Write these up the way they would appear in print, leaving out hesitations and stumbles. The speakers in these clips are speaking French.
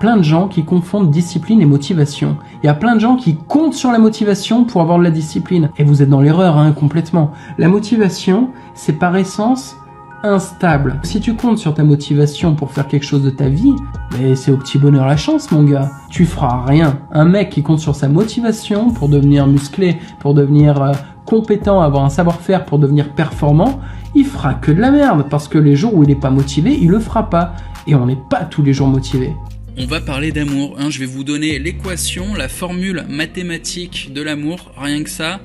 plein de gens qui confondent discipline et motivation. Il y a plein de gens qui comptent sur la motivation pour avoir de la discipline. Et vous êtes dans l'erreur, complètement. La motivation, c'est par essence instable. Si tu comptes sur ta motivation pour faire quelque chose de ta vie, mais c'est au petit bonheur la chance, mon gars. Tu feras rien. Un mec qui compte sur sa motivation pour devenir musclé, pour devenir compétent, avoir un savoir-faire, pour devenir performant, il fera que de la merde. Parce que les jours où il n'est pas motivé, il le fera pas. Et on n'est pas tous les jours motivé. On va parler d'amour. Je vais vous donner l'équation, la formule mathématique de l'amour. Rien que ça.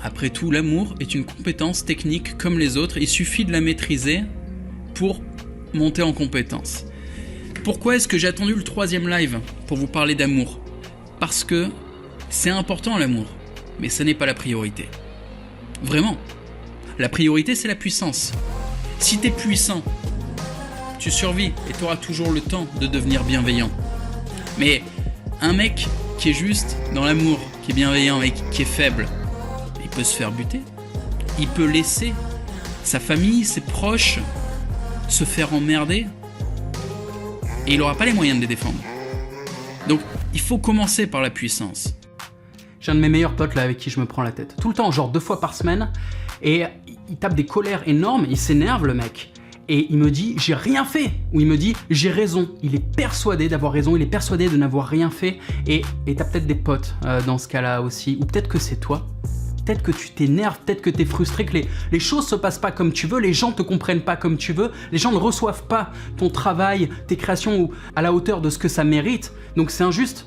Après tout, l'amour est une compétence technique comme les autres. Il suffit de la maîtriser pour monter en compétence. Pourquoi est-ce que j'ai attendu le 3e live pour vous parler d'amour? Parce que c'est important l'amour, mais ce n'est pas la priorité. Vraiment. La priorité, c'est la puissance. Si t'es puissant, tu survis et tu auras toujours le temps de devenir bienveillant. Mais un mec qui est juste dans l'amour, qui est bienveillant et qui est faible, il peut se faire buter. Il peut laisser sa famille, ses proches se faire emmerder et il n'aura pas les moyens de les défendre. Donc il faut commencer par la puissance. J'ai un de mes meilleurs potes là avec qui je me prends la tête. Tout le temps, genre 2 fois par semaine. Et il tape des colères énormes, il s'énerve le mec. Et il me dit, j'ai rien fait. Ou il me dit, j'ai raison. Il est persuadé d'avoir raison, il est persuadé de n'avoir rien fait. Et t'as peut-être des potes dans ce cas-là aussi. Ou peut-être que c'est toi. Peut-être que tu t'énerves, peut-être que tu es frustré, que les choses se passent pas comme tu veux, les gens te comprennent pas comme tu veux, les gens ne reçoivent pas ton travail, tes créations à la hauteur de ce que ça mérite. Donc c'est injuste,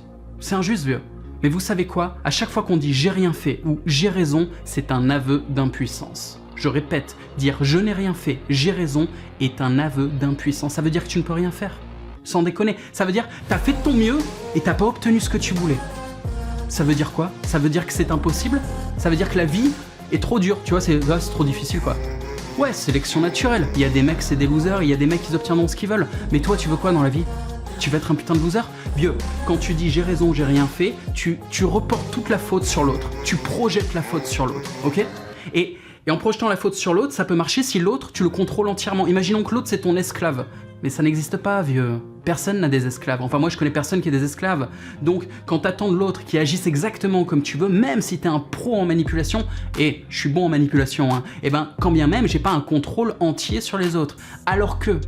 vieux. Mais vous savez quoi? À chaque fois qu'on dit j'ai rien fait ou j'ai raison, c'est un aveu d'impuissance. Je répète, dire je n'ai rien fait, j'ai raison est un aveu d'impuissance. Ça veut dire que tu ne peux rien faire. Sans déconner. Ça veut dire t'as fait de ton mieux et t'as pas obtenu ce que tu voulais. Ça veut dire quoi? Ça veut dire que c'est impossible? Ça veut dire que la vie est trop dure, tu vois, c'est trop difficile quoi. Ouais, sélection naturelle. Il y a des mecs, c'est des losers, il y a des mecs qui obtiendront ce qu'ils veulent. Mais toi, tu veux quoi dans la vie? Tu veux être un putain de loser? Vieux, quand tu dis j'ai raison, j'ai rien fait, tu reportes toute la faute sur l'autre. Tu projettes la faute sur l'autre, ok? Et en projetant la faute sur l'autre, ça peut marcher si l'autre, tu le contrôles entièrement. Imaginons que l'autre, c'est ton esclave. Mais ça n'existe pas, vieux. Personne n'a des esclaves. Enfin, moi, je connais personne qui ait des esclaves. Donc, quand t'attends de l'autre qui agisse exactement comme tu veux, même si t'es un pro en manipulation, et je suis bon en manipulation, et ben, quand bien même, j'ai pas un contrôle entier sur les autres. Alors que,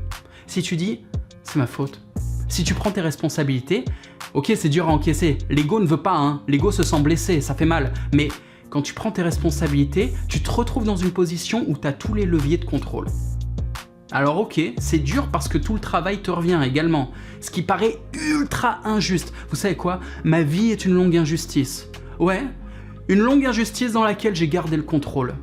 si tu dis, c'est ma faute. Si tu prends tes responsabilités, ok, c'est dur à encaisser. L'ego ne veut pas, l'ego se sent blessé, ça fait mal. Mais quand tu prends tes responsabilités, tu te retrouves dans une position où t'as tous les leviers de contrôle. Alors ok, c'est dur parce que tout le travail te revient également, ce qui paraît ultra injuste. Vous savez quoi? Ma vie est une longue injustice. Ouais, une longue injustice dans laquelle j'ai gardé le contrôle.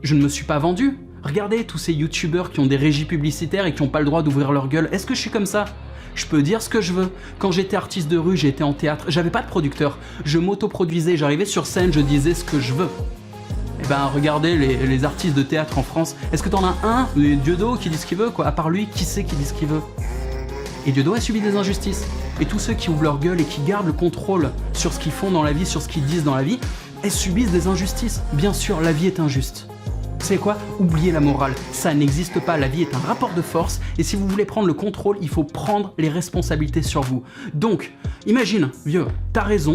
Je ne me suis pas vendu. Regardez tous ces youtubeurs qui ont des régies publicitaires et qui n'ont pas le droit d'ouvrir leur gueule. Est-ce que je suis comme ça? Je peux dire ce que je veux. Quand j'étais artiste de rue, j'étais en théâtre, j'avais pas de producteur. Je m'autoproduisais, j'arrivais sur scène, je disais ce que je veux. Eh ben regardez les artistes de théâtre en France. Est-ce que t'en as un, Dieudo, qui dit ce qu'il veut quoi? À part lui, qui c'est qui dit ce qu'il veut? Et Dieudo a subi des injustices. Et tous ceux qui ouvrent leur gueule et qui gardent le contrôle sur ce qu'ils font dans la vie, sur ce qu'ils disent dans la vie, elles subissent des injustices. Bien sûr, la vie est injuste. Vous savez quoi? Oubliez la morale. Ça n'existe pas. La vie est un rapport de force. Et si vous voulez prendre le contrôle, il faut prendre les responsabilités sur vous. Donc, imagine, vieux, t'as raison.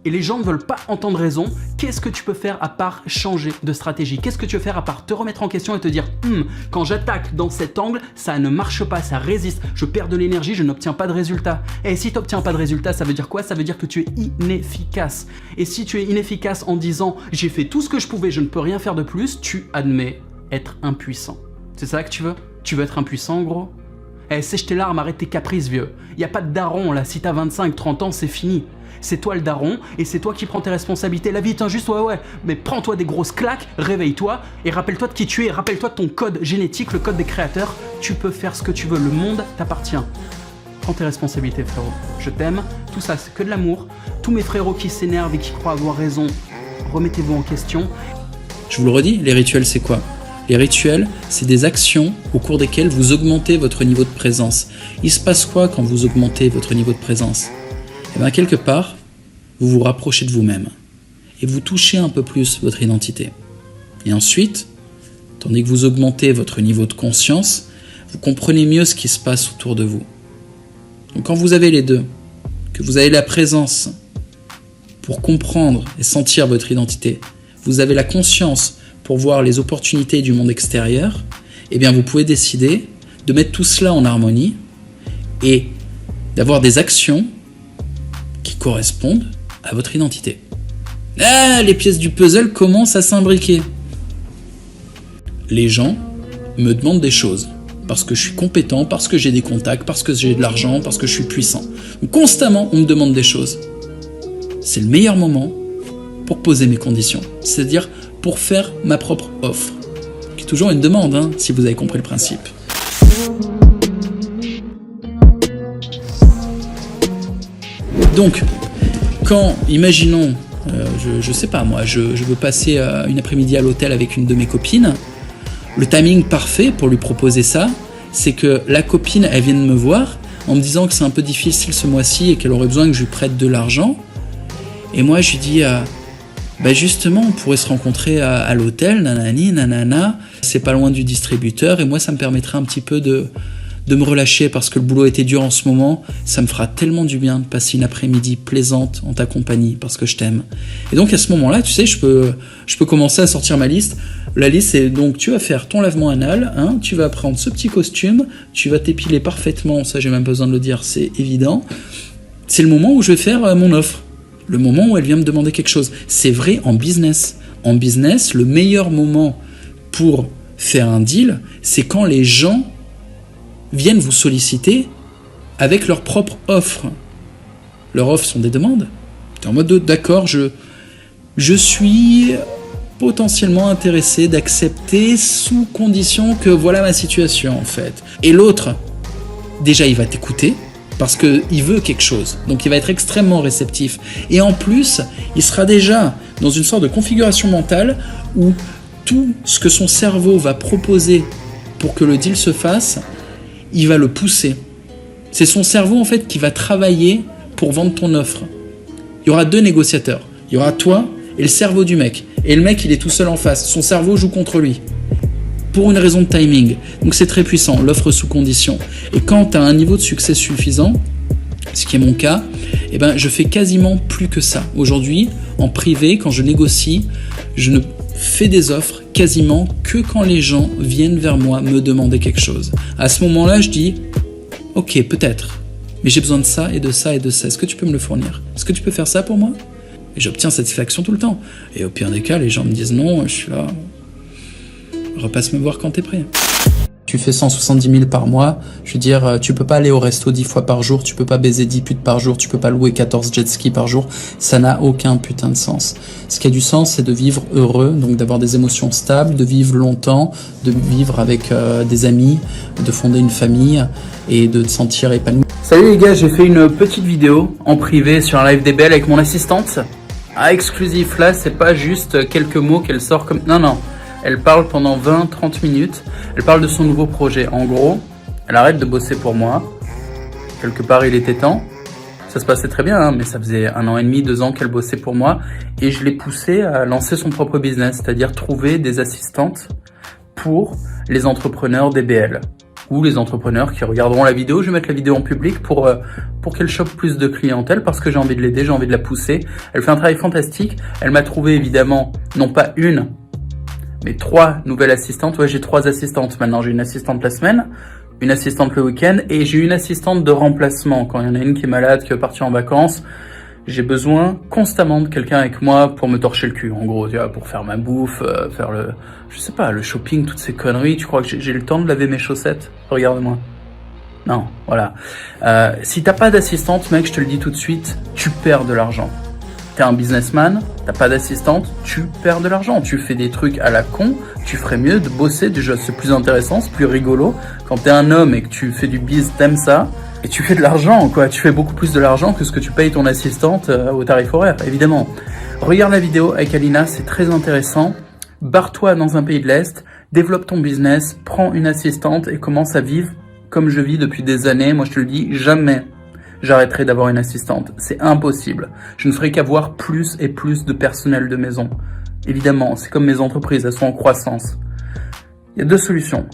Et les gens ne veulent pas entendre raison, qu'est-ce que tu peux faire à part changer de stratégie? Qu'est-ce que tu peux faire à part te remettre en question et te dire quand j'attaque dans cet angle, ça ne marche pas, ça résiste, je perds de l'énergie, je n'obtiens pas de résultat. Et si tu n'obtiens pas de résultat, ça veut dire quoi? Ça veut dire que tu es inefficace. Et si tu es inefficace en disant j'ai fait tout ce que je pouvais, je ne peux rien faire de plus, tu admets être impuissant. C'est ça que tu veux? Tu veux être impuissant, gros? Sèche tes larmes, arrête tes caprices, vieux. Y a pas de daron là, si t'as 25, 30 ans, c'est fini. C'est toi le daron et c'est toi qui prends tes responsabilités. La vie est injuste, ouais, mais prends-toi des grosses claques, réveille-toi et rappelle-toi de qui tu es, rappelle-toi de ton code génétique, le code des créateurs. Tu peux faire ce que tu veux, le monde t'appartient. Prends tes responsabilités, frérot. Je t'aime, tout ça c'est que de l'amour. Tous mes frérots qui s'énervent et qui croient avoir raison, remettez-vous en question. Je vous le redis, les rituels c'est quoi? Les rituels, c'est des actions au cours desquelles vous augmentez votre niveau de présence. Il se passe quoi quand vous augmentez votre niveau de présence? Eh bien, quelque part, vous vous rapprochez de vous-même et vous touchez un peu plus votre identité. Et ensuite, tandis que vous augmentez votre niveau de conscience, vous comprenez mieux ce qui se passe autour de vous. Donc quand vous avez les deux, que vous avez la présence pour comprendre et sentir votre identité, vous avez la conscience pour voir les opportunités du monde extérieur, eh bien vous pouvez décider de mettre tout cela en harmonie et d'avoir des actions qui correspondent à votre identité. Ah, les pièces du puzzle commencent à s'imbriquer. Les gens me demandent des choses parce que je suis compétent, parce que j'ai des contacts, parce que j'ai de l'argent, parce que je suis puissant. Donc, constamment, on me demande des choses. C'est le meilleur moment pour poser mes conditions, c'est-à-dire pour faire ma propre offre. Qui est toujours une demande, hein, si vous avez compris le principe. Donc, quand, imaginons, je sais pas moi, je veux passer une après-midi à l'hôtel avec une de mes copines, le timing parfait pour lui proposer ça, c'est que la copine, elle vient de me voir en me disant que c'est un peu difficile ce mois-ci et qu'elle aurait besoin que je lui prête de l'argent. Et moi, je lui dis, justement, on pourrait se rencontrer à l'hôtel, nanani, nanana, c'est pas loin du distributeur, et moi, ça me permettrait un petit peu de me relâcher parce que le boulot était dur en ce moment. Ça me fera tellement du bien de passer une après-midi plaisante en ta compagnie parce que je t'aime. Et donc, à ce moment-là, tu sais, je peux commencer à sortir ma liste. La liste, c'est donc, tu vas faire ton lavement anal, hein, tu vas prendre ce petit costume, tu vas t'épiler parfaitement, ça, j'ai même pas besoin de le dire, c'est évident. C'est le moment où je vais faire mon offre. Le moment où elle vient me demander quelque chose. C'est vrai en business. En business, le meilleur moment pour faire un deal, c'est quand les gens viennent vous solliciter avec leur propre offre. Leurs offres sont des demandes. Tu es en mode d'accord, je suis potentiellement intéressé d'accepter sous condition que voilà ma situation en fait. Et l'autre, déjà il va t'écouter parce qu'il veut quelque chose. Donc il va être extrêmement réceptif. Et en plus, il sera déjà dans une sorte de configuration mentale où tout ce que son cerveau va proposer pour que le deal se fasse, il va le pousser. C'est son cerveau en fait qui va travailler pour vendre ton offre. Il y aura deux négociateurs. Il y aura toi et le cerveau du mec. Et le mec, il est tout seul en face. Son cerveau joue contre lui. Pour une raison de timing. Donc c'est très puissant, l'offre sous condition. Et quand tu as un niveau de succès suffisant, ce qui est mon cas, je fais quasiment plus que ça. Aujourd'hui, en privé, quand je négocie, je ne fais des offres quasiment que quand les gens viennent vers moi me demander quelque chose. À ce moment-là, je dis « Ok, peut-être, mais j'ai besoin de ça et de ça et de ça. Est-ce que tu peux me le fournir? Est-ce que tu peux faire ça pour moi ?» Et j'obtiens satisfaction tout le temps. Et au pire des cas, les gens me disent « Non, je suis là. Repasse me voir quand t'es prêt. » Tu fais 170 000 par mois, je veux dire, tu peux pas aller au resto 10 fois par jour, tu peux pas baiser 10 putes par jour, tu peux pas louer 14 jet skis par jour, ça n'a aucun putain de sens. Ce qui a du sens, c'est de vivre heureux, donc d'avoir des émotions stables, de vivre longtemps, de vivre avec des amis, de fonder une famille et de te sentir épanoui. Salut les gars, j'ai fait une petite vidéo en privé sur un live des belles avec mon assistante. Exclusif là, c'est pas juste quelques mots qu'elle sort comme... Non. Elle parle pendant 20-30 minutes. Elle parle de son nouveau projet. En gros, elle arrête de bosser pour moi. Quelque part, il était temps. Ça se passait très bien, hein, mais ça faisait 1 an et demi, 2 ans qu'elle bossait pour moi. Et je l'ai poussée à lancer son propre business, c'est-à-dire trouver des assistantes pour les entrepreneurs DBL. Ou les entrepreneurs qui regarderont la vidéo. Je vais mettre la vidéo en public pour qu'elle chope plus de clientèle parce que j'ai envie de l'aider, j'ai envie de la pousser. Elle fait un travail fantastique. Elle m'a trouvé évidemment, non pas une, mais 3 nouvelles assistantes. Ouais, j'ai 3 assistantes maintenant. J'ai une assistante la semaine, une assistante le week-end et j'ai une assistante de remplacement. Quand il y en a une qui est malade, qui veut partir en vacances, j'ai besoin constamment de quelqu'un avec moi pour me torcher le cul. En gros, tu vois, pour faire ma bouffe, faire le shopping, toutes ces conneries. Tu crois que j'ai le temps de laver mes chaussettes? Regarde-moi. Non, voilà. Si t'as pas d'assistante, mec, je te le dis tout de suite, tu perds de l'argent. T'es un businessman, t'as pas d'assistante, tu perds de l'argent. Tu fais des trucs à la con, tu ferais mieux de bosser. Déjà, c'est plus intéressant, c'est plus rigolo. Quand t'es un homme et que tu fais du biz, t'aimes ça. Et tu fais de l'argent, quoi. Tu fais beaucoup plus de l'argent que ce que tu payes ton assistante au tarif horaire, évidemment. Regarde la vidéo avec Alina, c'est très intéressant. Barre-toi dans un pays de l'Est, développe ton business, prends une assistante et commence à vivre comme je vis depuis des années. Moi, je te le dis, jamais j'arrêterai d'avoir une assistante. C'est impossible. Je ne ferai qu'avoir plus et plus de personnel de maison. Évidemment, c'est comme mes entreprises, elles sont en croissance. Il y a 2 solutions.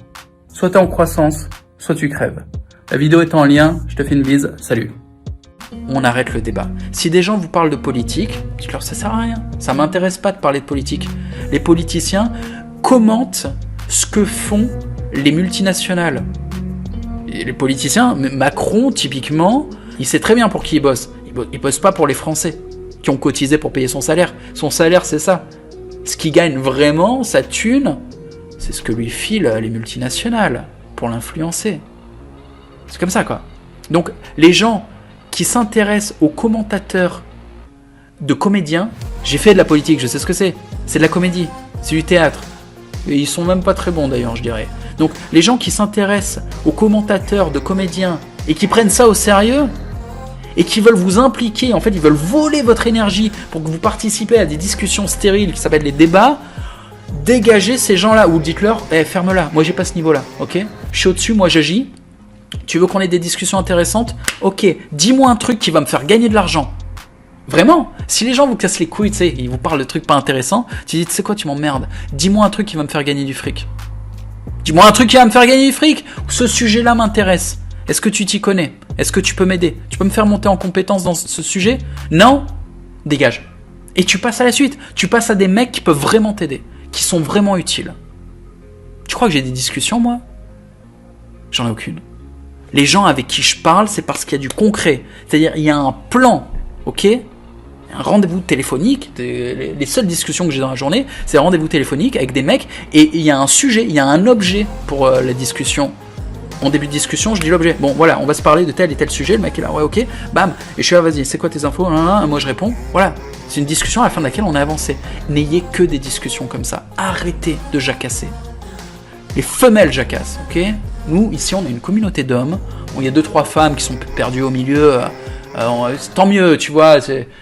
Soit tu es en croissance, soit tu crèves. La vidéo est en lien, je te fais une bise, salut. on arrête le débat. Si des gens vous parlent de politique, dites-leur ça sert à rien. Ça m'intéresse pas de parler de politique. Les politiciens commentent ce que font les multinationales. Et les politiciens, Macron typiquement, il sait très bien pour qui il bosse. Il bosse pas pour les Français qui ont cotisé pour payer son salaire. Son salaire, c'est ça. Ce qui gagne vraiment, sa thune, c'est ce que lui filent les multinationales pour l'influencer. C'est comme ça, quoi. Donc, les gens qui s'intéressent aux commentateurs de comédiens, j'ai fait de la politique, je sais ce que c'est. C'est de la comédie, c'est du théâtre. Et ils sont même pas très bons d'ailleurs, je dirais. Donc, les gens qui s'intéressent aux commentateurs de comédiens et qui prennent ça au sérieux et qui veulent vous impliquer, en fait, ils veulent voler votre énergie pour que vous participez à des discussions stériles qui s'appellent les débats, dégagez ces gens-là ou dites-leur, ferme-la, moi j'ai pas ce niveau-là, ok ? Je suis au-dessus, moi j'agis. Tu veux qu'on ait des discussions intéressantes ? Ok, dis-moi un truc qui va me faire gagner de l'argent. Vraiment, si les gens vous cassent les couilles, tu sais, ils vous parlent de trucs pas intéressants, tu dis, tu sais quoi, tu m'emmerdes. Dis-moi un truc qui va me faire gagner du fric. Dis-moi un truc qui va me faire gagner du fric. Ce sujet-là m'intéresse. Est-ce que tu t'y connais ? Est-ce que tu peux m'aider ? Tu peux me faire monter en compétence dans ce sujet ? Non ? Dégage. Et tu passes à la suite. Tu passes à des mecs qui peuvent vraiment t'aider, qui sont vraiment utiles. Tu crois que j'ai des discussions, moi ? J'en ai aucune. Les gens avec qui je parle, c'est parce qu'il y a du concret. C'est-à-dire, il y a un plan, ok ? Un rendez-vous téléphonique. Les seules discussions que j'ai dans la journée, c'est un rendez-vous téléphonique avec des mecs, et il y a un sujet, il y a un objet pour la discussion. En début de discussion, je dis l'objet. Bon, voilà, on va se parler de tel et tel sujet. Le mec est là, ouais, ok, bam. Et je suis là, vas-y, c'est quoi tes infos ? Moi, je réponds. Voilà. C'est une discussion à la fin de laquelle on a avancé. N'ayez que des discussions comme ça. Arrêtez de jacasser. Les femelles jacassent, ok ? Nous, ici, on a une communauté d'hommes. Bon, il y a 2-3 femmes qui sont perdues au milieu. Tant mieux, tu vois.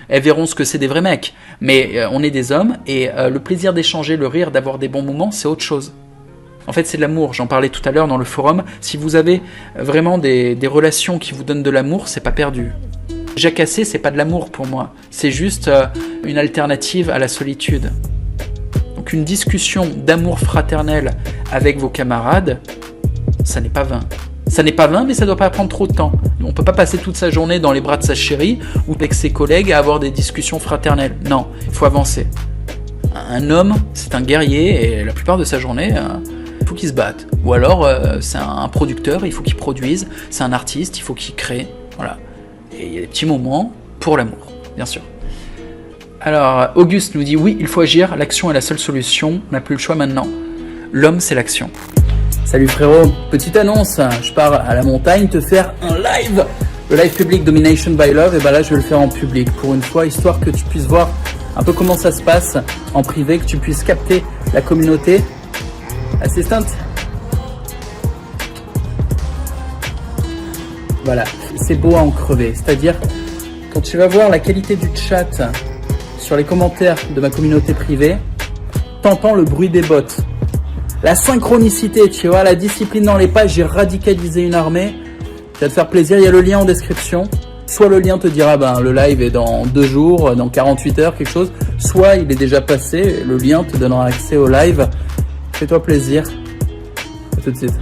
Elles verront ce que c'est des vrais mecs. Mais on est des hommes. Et le plaisir d'échanger, le rire, d'avoir des bons moments, c'est autre chose. En fait, c'est de l'amour. J'en parlais tout à l'heure dans le forum. Si vous avez vraiment des relations qui vous donnent de l'amour, c'est pas perdu. Jacasser, c'est pas de l'amour pour moi. C'est juste une alternative à la solitude. Donc une discussion d'amour fraternel avec vos camarades, ça n'est pas vain. Ça n'est pas vain, mais ça doit pas prendre trop de temps. On peut pas passer toute sa journée dans les bras de sa chérie ou avec ses collègues à avoir des discussions fraternelles. Non, il faut avancer. Un homme, c'est un guerrier et la plupart de sa journée, il faut qu'il se batte. Ou alors, c'est un producteur, il faut qu'il produise. C'est un artiste, il faut qu'il crée. Voilà. Et il y a des petits moments pour l'amour, bien sûr. Alors, Auguste nous dit, oui, il faut agir, l'action est la seule solution, on n'a plus le choix maintenant. L'homme, c'est l'action. Salut frérot, petite annonce, je pars à la montagne te faire un live. Le live public Domination by Love, et ben là je vais le faire en public pour une fois, histoire que tu puisses voir un peu comment ça se passe en privé, que tu puisses capter la communauté. Assistante. Voilà, c'est beau à en crever, c'est-à-dire quand tu vas voir la qualité du chat sur les commentaires de ma communauté privée, t'entends le bruit des bots. La synchronicité, tu vois, la discipline dans les pages, j'ai radicalisé une armée. Ça va te faire plaisir, il y a le lien en description. Soit le lien te dira, le live est dans 2 jours, dans 48 heures, quelque chose. Soit il est déjà passé, le lien te donnera accès au live. Fais-toi plaisir. À tout de suite.